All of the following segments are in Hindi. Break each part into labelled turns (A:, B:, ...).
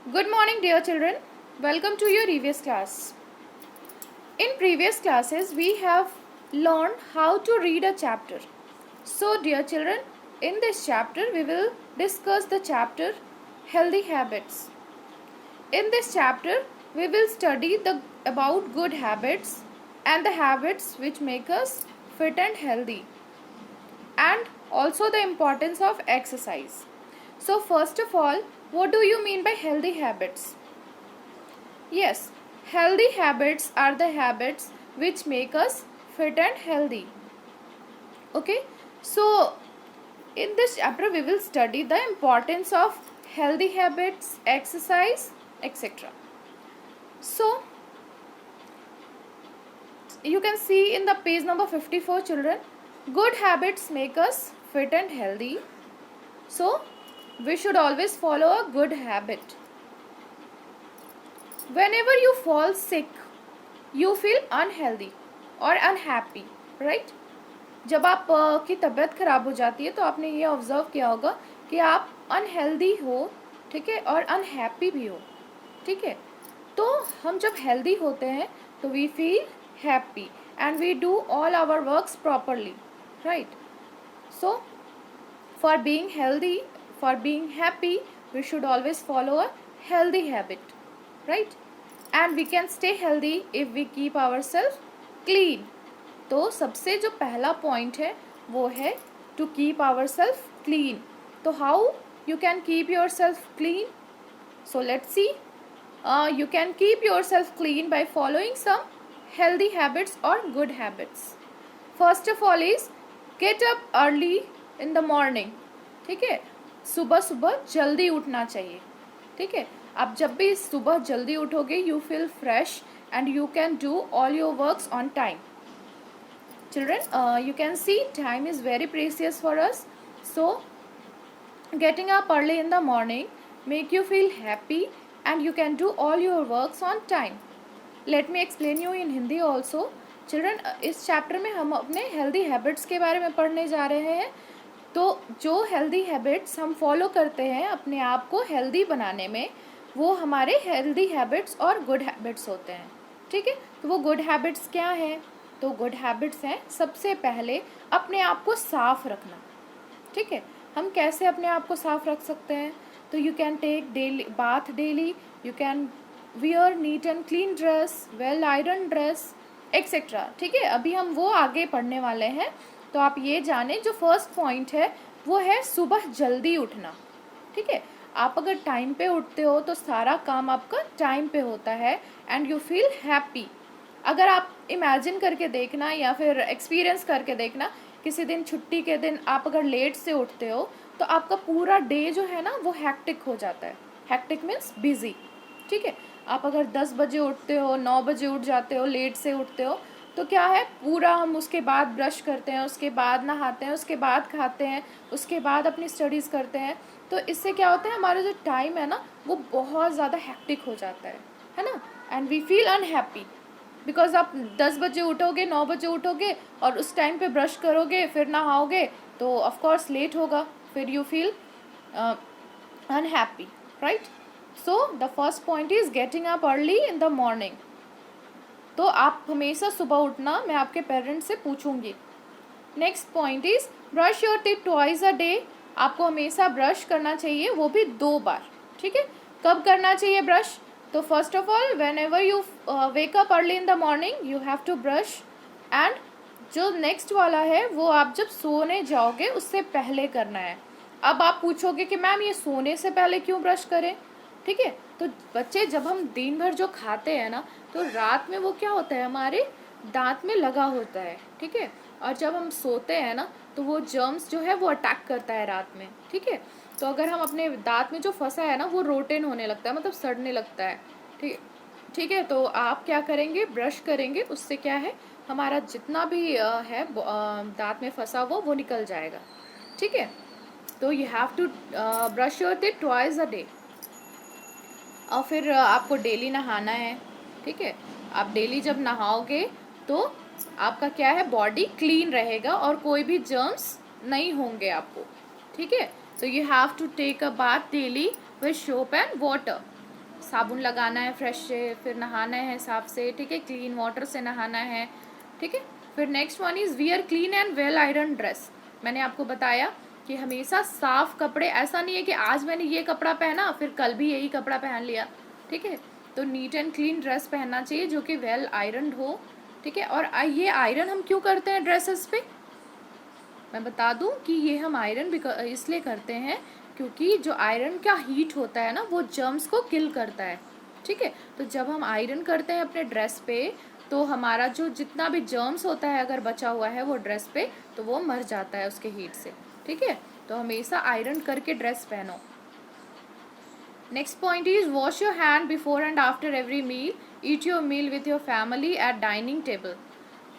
A: Good morning, dear children. Welcome to your previous class. In previous classes, we have learned how to read a chapter. So, dear children, in this chapter, we will discuss the chapter Healthy Habits. In this chapter, we will study about good habits and the habits which make us fit and healthy, and also the importance of exercise. So, first of all, what do you mean by healthy habits? Yes, healthy habits are the habits which make us fit and healthy. Okay, so in this chapter we will study the importance of healthy habits, exercise, etc. So you can see in the page number 54, children, good habits make us fit and healthy. So we should always follow a good habit. Whenever you fall sick, you feel unhealthy or unhappy, right? जब आप की तबीयत खराब हो जाती है तो आपने ये ऑब्जर्व किया होगा कि आप अनहेल्दी हो, ठीक है, और अनहैप्पी भी हो, ठीक है. तो हम जब हेल्दी होते हैं तो we feel happy and we do all our works properly, right. So for being healthy, for being happy, we should always follow a healthy habit, right? And we can stay healthy if we keep ourselves clean. तो सबसे जो पहला पॉइंट है वो है to keep ourselves clean. तो how you can keep yourself clean? So let's see. You can keep yourself clean by following some healthy habits or good habits. First of all is get up early in the morning. ठीक है, सुबह सुबह जल्दी उठना चाहिए, ठीक है. आप जब भी सुबह जल्दी उठोगे you feel fresh and you can do all your works on time. Children, you can see time is very precious for us. So getting up early in the morning make you feel happy and you can do all your works on time. Let me explain you in Hindi also. Children, इस चैप्टर में हम अपने हेल्दी हैबिट्स के बारे में पढ़ने जा रहे हैं. तो जो हेल्दी हैबिट्स हम फॉलो करते हैं अपने आप को हेल्दी बनाने में, वो हमारे हेल्दी हैबिट्स और गुड हैबिट्स होते हैं, ठीक है. तो वो गुड हैबिट्स क्या हैं? तो गुड हैबिट्स हैं सबसे पहले अपने आप को साफ रखना, ठीक है. हम कैसे अपने आप को साफ रख सकते हैं? तो you can take daily bath daily, you can wear neat and clean dress, well iron dress, etcetera, ठीक है. अभी हम वो आगे पढ़ने वाले हैं. तो आप ये जाने जो फर्स्ट पॉइंट है वो है सुबह जल्दी उठना, ठीक है. आप अगर टाइम पे उठते हो तो सारा काम आपका टाइम पे होता है एंड यू फील हैप्पी. अगर आप इमेजिन करके देखना या फिर एक्सपीरियंस करके देखना, किसी दिन छुट्टी के दिन आप अगर लेट से उठते हो तो आपका पूरा डे जो है ना वो हैक्टिक हो जाता है. हैक्टिक मीन्स बिजी, ठीक है. आप अगर 10 बजे उठते हो, 9 बजे उठ जाते हो, लेट से उठते हो, तो क्या है, पूरा हम उसके बाद ब्रश करते हैं, उसके बाद नहाते हैं, उसके बाद खाते हैं, उसके बाद अपनी स्टडीज़ करते हैं. तो इससे क्या होता है, हमारा जो टाइम है ना वो बहुत ज़्यादा हैक्टिक हो जाता है ना. And we feel unhappy because आप 10 बजे उठोगे, 9 बजे उठोगे और उस टाइम पे ब्रश करोगे, फिर नहाओगे तो ऑफकोर्स लेट होगा, फिर you feel unhappy, right. So the first point is getting up early in the morning. तो आप हमेशा सुबह उठना, मैं आपके पेरेंट्स से पूछूंगी. Next point is brush your teeth twice a day. आपको हमेशा ब्रश करना चाहिए, वो भी 2 बार, ठीक है. कब करना चाहिए ब्रश? तो first of all whenever you wake up early in the morning you have to brush. And जो नेक्स्ट वाला है वो आप जब सोने जाओगे उससे पहले करना है. अब आप पूछोगे कि मैम ये सोने से पहले क्यों ब्रश करें, ठीक है. तो बच्चे, जब हम दिन भर जो खाते हैं ना तो रात में वो क्या होता है, हमारे दांत में लगा होता है, ठीक है. और जब हम सोते हैं ना तो वो जर्म्स जो है वो अटैक करता है रात में, ठीक है. तो अगर हम अपने दांत में जो फंसा है ना वो रोटेन होने लगता है, मतलब सड़ने लगता है, ठीक है. तो आप क्या करेंगे, ब्रश करेंगे, उससे क्या है, हमारा जितना भी है दांत में फंसा वो निकल जाएगा, ठीक है. तो you have to brush your teeth twice a day. और फिर आपको डेली नहाना है, ठीक है. आप डेली जब नहाओगे तो आपका क्या है, बॉडी क्लीन रहेगा और कोई भी जर्म्स नहीं होंगे आपको, ठीक है. So you have to take a bath daily with soap and water. साबुन लगाना है फ्रेश से, फिर नहाना है साफ से, ठीक है, क्लीन वाटर से नहाना है, ठीक है। फिर next one is wear clean and well iron dress. मैंने आपको बताया कि हमेशा साफ कपड़े, ऐसा नहीं है कि आज मैंने ये कपड़ा पहना फिर कल भी यही कपड़ा पहन लिया, ठीक है। तो नीट एंड क्लीन ड्रेस पहनना चाहिए जो कि वेल आयरन हो, ठीक है। और ये आयरन हम क्यों करते हैं ड्रेसेस पे, मैं बता दूं कि ये हम आयरन इसलिए करते हैं क्योंकि जो आयरन का हीट होता है ना वो जर्म्स को किल करता है, ठीक है। तो जब हम आयरन करते हैं अपने ड्रेस पे तो हमारा जो जितना भी जर्म्स होता है अगर बचा हुआ है वो ड्रेस पे तो वो मर जाता है उसके हीट से, ठीक है। तो हमेशा आयरन करके ड्रेस पहनो। Next point is wash your hand before and after every meal, eat your meal with your family at dining table.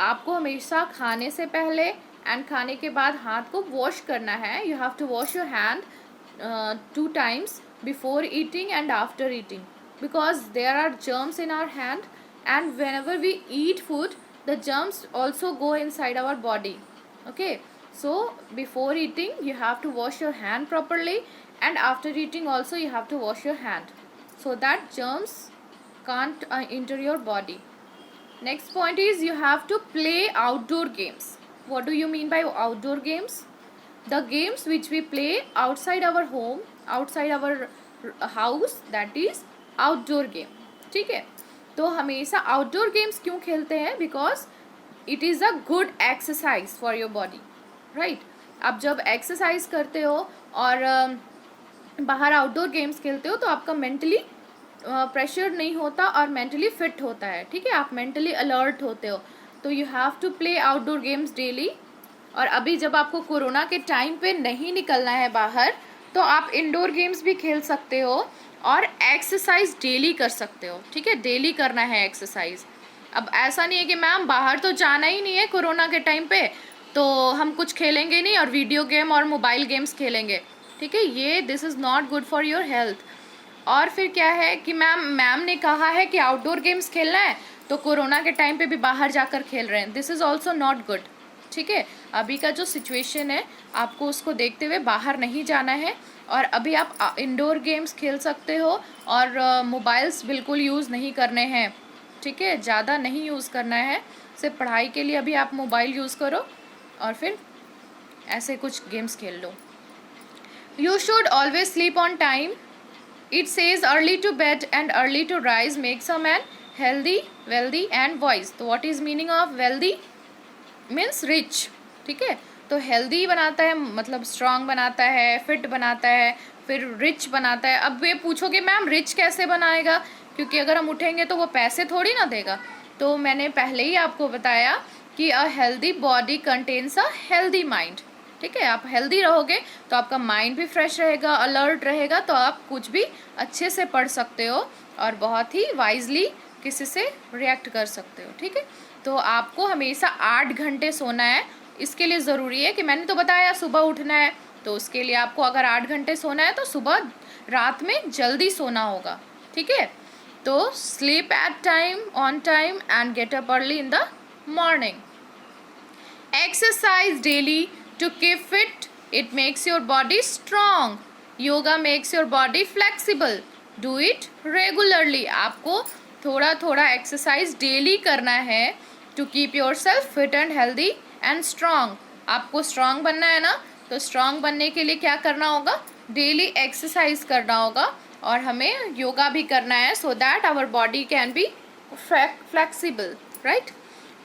A: आपको हमेशा खाने से पहले एंड खाने के बाद हाथ को वॉश करना है। You have to wash your hand 2 times before eating and after eating because there are germs in our hand, and whenever we eat food the germs also go inside our body, okay. So before eating you have to wash your hand properly, and after eating also you have to wash your hand so that germs can't enter your body. Next point is you have to play outdoor games. What do you mean by outdoor games? The games which we play outside our home, outside our house, that is outdoor game, ठीक है। तो हमेशा आउटडोर गेम्स क्यों खेलते हैं, because it is a good exercise for your body, right. आप जब एक्सरसाइज करते हो और बाहर आउटडोर गेम्स खेलते हो तो आपका मेंटली प्रेशर नहीं होता और मेंटली फिट होता है, ठीक है। आप मेंटली अलर्ट होते हो। तो you have to play outdoor games daily. और अभी जब आपको कोरोना के टाइम पे नहीं निकलना है बाहर तो आप इंडोर गेम्स भी खेल सकते हो और एक्सरसाइज डेली कर सकते हो, ठीक है। डेली करना है एक्सरसाइज। अब ऐसा नहीं है कि मैम बाहर तो जाना ही नहीं है कोरोना के टाइम पे तो हम कुछ खेलेंगे नहीं और वीडियो गेम और मोबाइल गेम्स खेलेंगे, ठीक है। ये this is not good for your health. और फिर क्या है कि मैम ने कहा है कि आउटडोर गेम्स खेलना है तो कोरोना के टाइम पे भी बाहर जाकर खेल रहे हैं, this is also not good, ठीक है। अभी का जो सिचुएशन है आपको उसको देखते हुए बाहर नहीं जाना है और अभी आप इंडोर गेम्स खेल सकते हो और मोबाइल्स बिल्कुल यूज़ नहीं करने हैं, ठीक है। ज़्यादा नहीं यूज़ करना है, सिर्फ पढ़ाई के लिए अभी आप मोबाइल यूज़ करो और फिर ऐसे कुछ गेम्स खेल लो। You should always sleep on time. It says early to bed and early to rise makes a man healthy, wealthy and wise. तो what is meaning of wealthy? Means rich, ठीक है। तो हेल्दी बनाता है मतलब स्ट्रांग बनाता है, फिट बनाता है, फिर रिच बनाता है। अब ये पूछोगे मैम रिच कैसे बनाएगा, क्योंकि अगर हम उठेंगे तो वो पैसे थोड़ी ना देगा। तो मैंने पहले ही आपको बताया कि a healthy body contains a healthy mind, ठीक है। आप हेल्दी रहोगे तो आपका माइंड भी फ्रेश रहेगा, अलर्ट रहेगा, तो आप कुछ भी अच्छे से पढ़ सकते हो और बहुत ही वाइजली किसी से रिएक्ट कर सकते हो, ठीक है। तो आपको हमेशा 8 घंटे सोना है। इसके लिए ज़रूरी है कि मैंने तो बताया सुबह उठना है, तो उसके लिए आपको अगर 8 घंटे सोना है तो सुबह रात में जल्दी सोना होगा, ठीक है। तो sleep at time, on time and get up early in the morning. Exercise daily to keep fit, it makes your body strong. Yoga makes your body flexible, do it regularly. आपको थोड़ा थोड़ा एक्सरसाइज डेली करना है to keep yourself fit and healthy and strong. आपको स्ट्रॉन्ग बनना है ना, तो स्ट्रॉन्ग बनने के लिए क्या करना होगा, डेली एक्सरसाइज करना होगा और हमें योगा भी करना है so that our body can be flexible, right.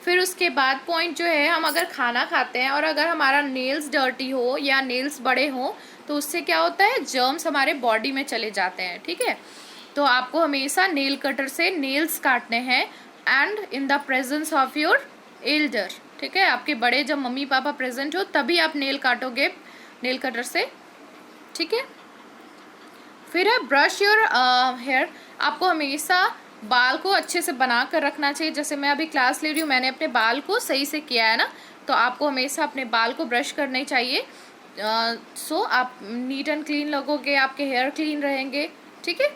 A: फिर उसके बाद पॉइंट जो है, हम अगर खाना खाते हैं और अगर हमारा नेल्स डर्टी हो या नेल्स बड़े हों तो उससे क्या होता है, जर्म्स हमारे बॉडी में चले जाते हैं, ठीक है। तो आपको हमेशा नेल कटर से नेल्स काटने हैं and in the presence of your Elder, ठीक है। आपके बड़े जब मम्मी पापा प्रेजेंट हो तभी आप नेल काटोगे नेल कटर से, ठीक है। फिर है ब्रश योर हेयर। आपको हमेशा बाल को अच्छे से बना कर रखना चाहिए। जैसे मैं अभी क्लास ले रही हूँ, मैंने अपने बाल को सही से किया है ना, तो आपको हमेशा अपने बाल को ब्रश करने चाहिए। सो आप नीट एंड क्लीन लगोगे, आपके हेयर क्लीन रहेंगे, ठीक है।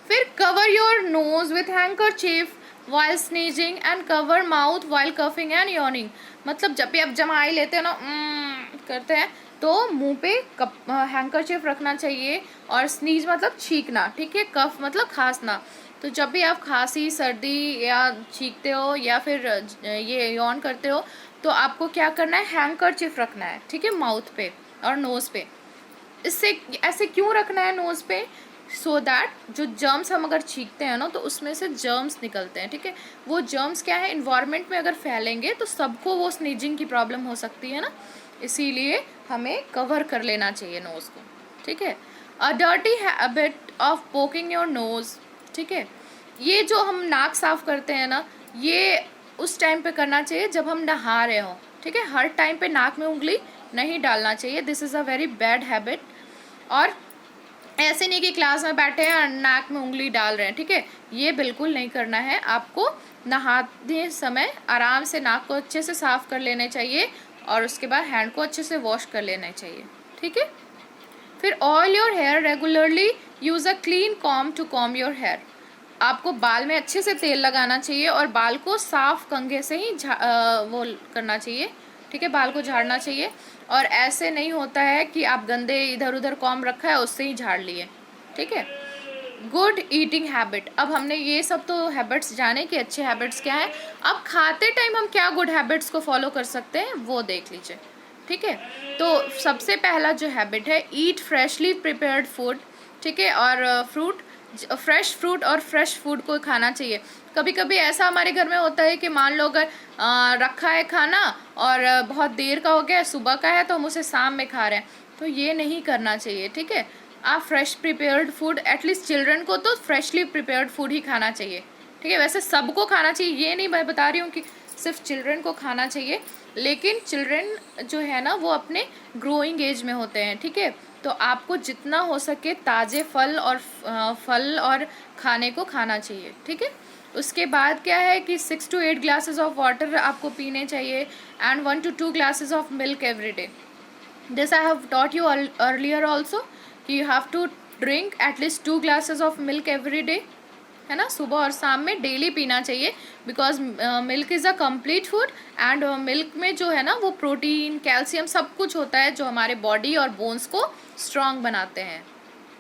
A: फिर cover your nose with handkerchief while sneezing and cover mouth while coughing and yawning. मतलब जब भी आप जमाई लेते हो ना करते हैं तो मुंह पे हैंकरचिफ रखना चाहिए। और स्नीज मतलब छींकना, ठीक है, कफ मतलब खांसना। तो जब भी आप खांसी, सर्दी या छींकते हो या फिर ये यॉन करते हो तो आपको क्या करना है, हैंकरचिफ रखना है, ठीक है, माउथ पे और नोज़ पे। इससे ऐसे क्यों रखना है नोज़ पे, सो दैट जो जर्म्स हम अगर छींकते हैं ना तो उसमें से जर्म्स निकलते हैं, ठीक है। वो जर्म्स क्या है, इन्वायरमेंट में अगर फैलेंगे तो सबको वो स्नीजिंग की प्रॉब्लम हो सकती है ना, इसीलिए हमें कवर कर लेना चाहिए नोज़ को, ठीक है। A dirty habit of poking your nose, ठीक है, ये जो हम नाक साफ करते हैं ना, ये उस टाइम पे करना चाहिए जब हम नहा रहे हों, ठीक है। हर टाइम पे नाक में उंगली नहीं डालना चाहिए, this is a very bad habit. और ऐसे नहीं कि क्लास में बैठे हैं और नाक में उंगली डाल रहे हैं, ठीक है, ये बिल्कुल नहीं करना है। आपको नहाते समय आराम से नाक को अच्छे से साफ कर लेने चाहिए और उसके बाद हैंड को अच्छे से वॉश कर लेना चाहिए, ठीक है। फिर oil your hair regularly, use a clean comb to comb your hair. आपको बाल में अच्छे से तेल लगाना चाहिए और बाल को साफ कंघे से ही वो करना चाहिए, ठीक है, बाल को झाड़ना चाहिए। और ऐसे नहीं होता है कि आप गंदे इधर उधर कॉम रखा है उससे ही झाड़ लिए, ठीक है। गुड ईटिंग हैबिट, अब हमने ये सब तो हैबिट्स जाने कि अच्छे हैबिट्स क्या है। अब खाते टाइम हम क्या गुड हैबिट्स को फॉलो कर सकते हैं वो देख लीजिए, ठीक है। तो सबसे पहला जो हैबिट है, ईट फ्रेशली प्रिपेयर्ड फूड, ठीक है, और फ्रेश फ्रूट और फ्रेश फूड को खाना चाहिए। कभी कभी ऐसा हमारे घर में होता है कि मान लो अगर रखा है खाना और बहुत देर का हो गया, सुबह का है, तो हम उसे शाम में खा रहे हैं, तो ये नहीं करना चाहिए, ठीक है। आप fresh prepared food, at least children को तो फ्रेशली प्रिपेयर्ड फूड ही खाना चाहिए, ठीक है। वैसे सबको खाना चाहिए, ये नहीं मैं बता रही हूँ कि सिर्फ चिल्ड्रन को खाना चाहिए, लेकिन चिल्ड्रन जो है ना वो अपने ग्रोइंग एज में होते हैं, ठीक है। तो आपको जितना हो सके ताज़े फल और खाने को खाना चाहिए, ठीक है। उसके बाद क्या है कि 6 to 8 ग्लासेस ऑफ वाटर आपको पीने चाहिए and 1 to 2 glasses of milk every day. This I have taught you earlier also कि you have to drink at least 2 glasses of milk every day, है ना, सुबह और शाम में डेली पीना चाहिए। Because milk is a complete food and milk में जो है ना वो प्रोटीन, कैल्शियम सब कुछ होता है जो हमारे बॉडी और बोन्स को स्ट्रांग बनाते हैं,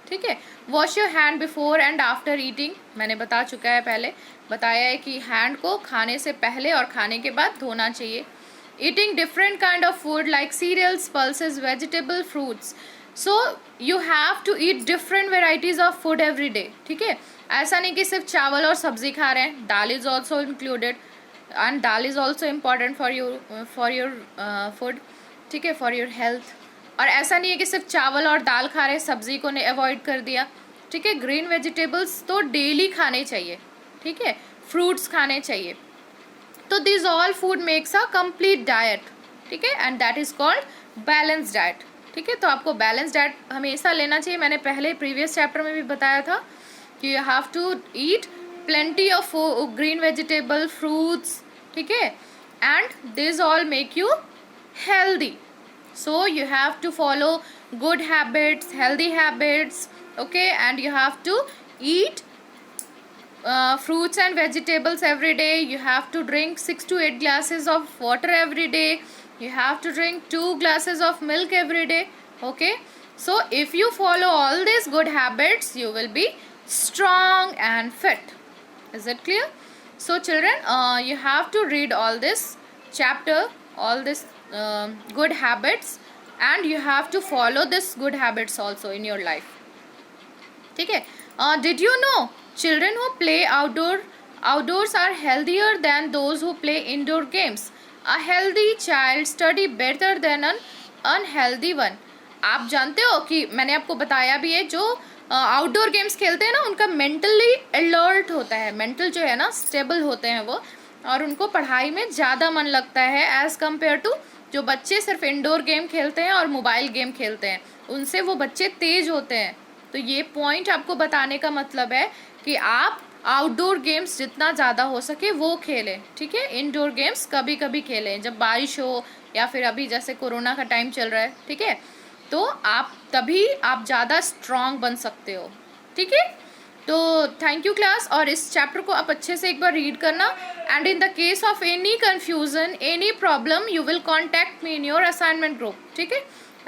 A: ठीक है। Wash your hand before and after eating, मैंने बता चुका है, पहले बताया है कि हैंड को खाने से पहले और खाने के बाद धोना चाहिए। Eating different kind of food like cereals, pulses, vegetable, fruits, so you have to eat different varieties of food every day, ठीक है। ऐसा नहीं कि सिर्फ चावल और सब्जी खा रहे हैं, dal is also included and dal is also important for your food, ठीक है, फॉर योर हेल्थ। और ऐसा नहीं है कि सिर्फ चावल और दाल खा रहे हैं, सब्जी को ने अवॉइड कर दिया, ठीक है। ग्रीन वेजिटेबल्स तो डेली खाने चाहिए, ठीक है, फ्रूट्स खाने चाहिए। तो this all food makes a complete diet, ठीक है, and that is called balance diet, ठीक है। तो आपको बैलेंस डाइट हमेशा लेना चाहिए। मैंने पहले प्रीवियस चैप्टर में भी बताया था कि you have to eat plenty of green vegetable, fruits, ठीक है, and this all make you healthy. So you have to follow good habits, healthy habits, okay, and you have to eat fruits and vegetables every day. You have to drink 6 to 8 glasses of water every day. You have to drink 2 glasses of milk every day, okay. So if you follow all these good habits, you will be strong and fit. Is it clear? So children, you have to read all this chapter, all this good habits, and you have to follow this good habits also in your life, ठीक है। did you know children who play outdoors are healthier than those who play indoor games? A healthy child study better than an unhealthy one. आप जानते हो कि मैंने आपको बताया भी है, जो आउटडोर गेम्स खेलते हैं ना उनका मेंटली अलर्ट होता है, मेंटल जो है ना स्टेबल होते हैं वो, और उनको पढ़ाई में ज़्यादा मन लगता है एज़ कम्पेयर टू जो बच्चे सिर्फ इंडोर गेम खेलते हैं और मोबाइल गेम खेलते हैं, उनसे वो बच्चे तेज होते हैं। तो ये पॉइंट आपको बताने का मतलब है कि आप आउटडोर गेम्स जितना ज़्यादा हो सके वो खेलें, ठीक है। इंडोर गेम्स कभी कभी खेलें जब बारिश हो या फिर अभी जैसे कोरोना का टाइम चल रहा है, ठीक है, तो तभी आप ज़्यादा स्ट्रांग बन सकते हो, ठीक है। तो थैंक यू क्लास, और इस चैप्टर को आप अच्छे से एक बार रीड करना, and in the case of any confusion, any problem, you will contact me in your assignment group, ठीक है।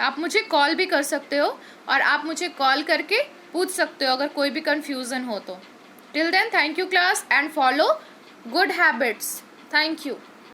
A: आप मुझे कॉल भी कर सकते हो और आप मुझे कॉल करके पूछ सकते हो अगर कोई भी कन्फ्यूज़न हो तो. Till then, thank you class and follow good habits. Thank you.